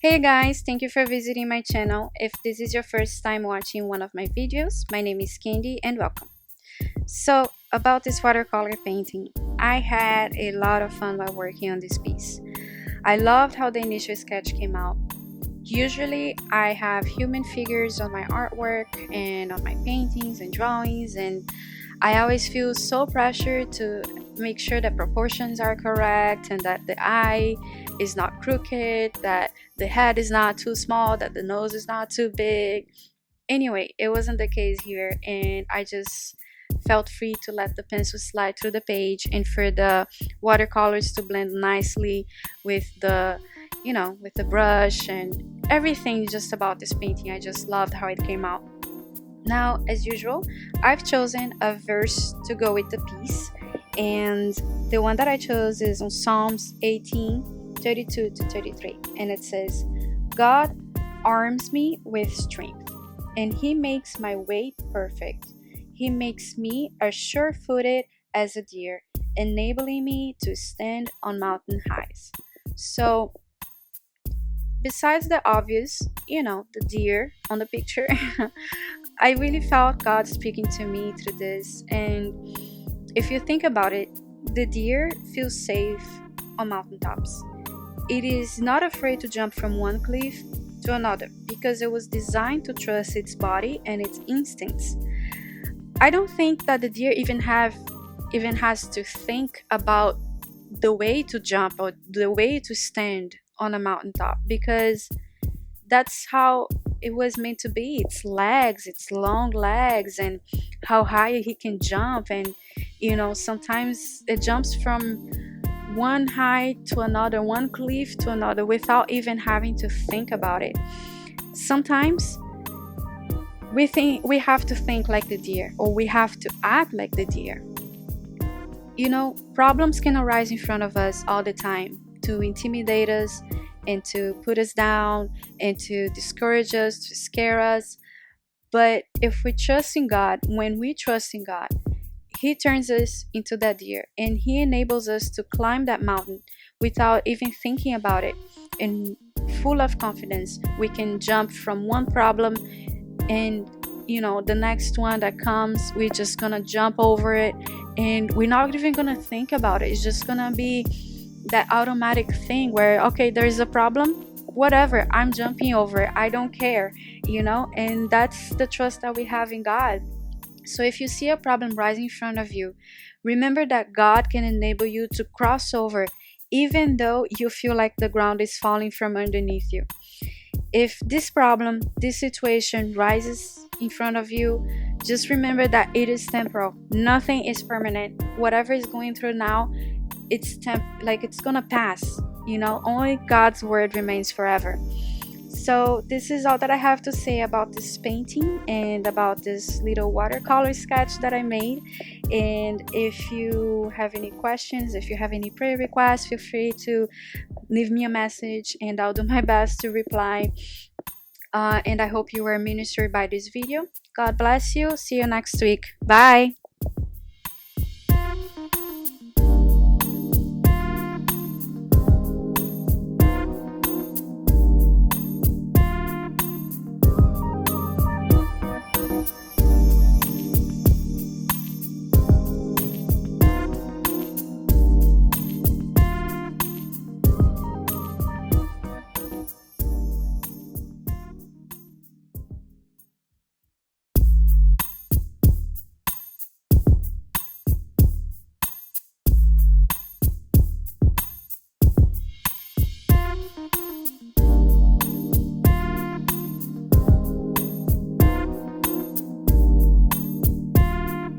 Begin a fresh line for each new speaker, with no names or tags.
Hey guys, thank you for visiting my channel. If this is your first time watching one of my videos, my name is Candy and welcome. So, about this watercolor painting, I had a lot of fun while working on this piece. I loved how the initial sketch came out. Usually, I have human figures on my artwork and on my paintings and drawings, and I always feel so pressured to make sure that proportions are correct and that the eye is not crooked, that the head is not too small, that the nose is not too big. Anyway, it wasn't the case here, and I just felt free to let the pencil slide through the page and for the watercolors to blend nicely with with the brush and everything just about this painting. I just loved how it came out. Now, as usual, I've chosen a verse to go with the piece, and the one that I chose is on Psalms 18:32 to 33, and it says, God arms me with strength, and He makes my way perfect. He makes me as sure-footed as a deer, enabling me to stand on mountain heights. So, besides the obvious, the deer on the picture, I really felt God speaking to me through this. And if you think about it, the deer feels safe on mountaintops. It is not afraid to jump from one cliff to another because it was designed to trust its body and its instincts. I don't think that the deer even has to think about the way to jump or the way to stand on a mountaintop, because that's how it was meant to be. Its legs, its long legs, and how high he can jump. And sometimes it jumps from one height to another, one cliff to another, without even having to think about it. Sometimes we think we have to think like the deer, or we have to act like the deer. Problems can arise in front of us all the time to intimidate us and to put us down and to discourage us, to scare us. But if we trust in God, when we trust in God, He turns us into that deer, and He enables us to climb that mountain without even thinking about it. And full of confidence, we can jump from one problem, and the next one that comes, we're just gonna jump over it, and we're not even gonna think about it. It's just gonna be that automatic thing where, okay, there's a problem, whatever, I'm jumping over it, I don't care. And that's the trust that we have in God. So if you see a problem rising in front of you, remember that God can enable you to cross over, even though you feel like the ground is falling from underneath you. If this problem, this situation rises in front of you, just remember that it is temporal. Nothing is permanent. Whatever is going through now, it's gonna pass. Only God's word remains forever. So this is all that I have to say about this painting and about this little watercolor sketch that I made. And if you have any questions, if you have any prayer requests, feel free to leave me a message and I'll do my best to reply. And I hope you were ministered by this video. God bless you. See you next week. Bye.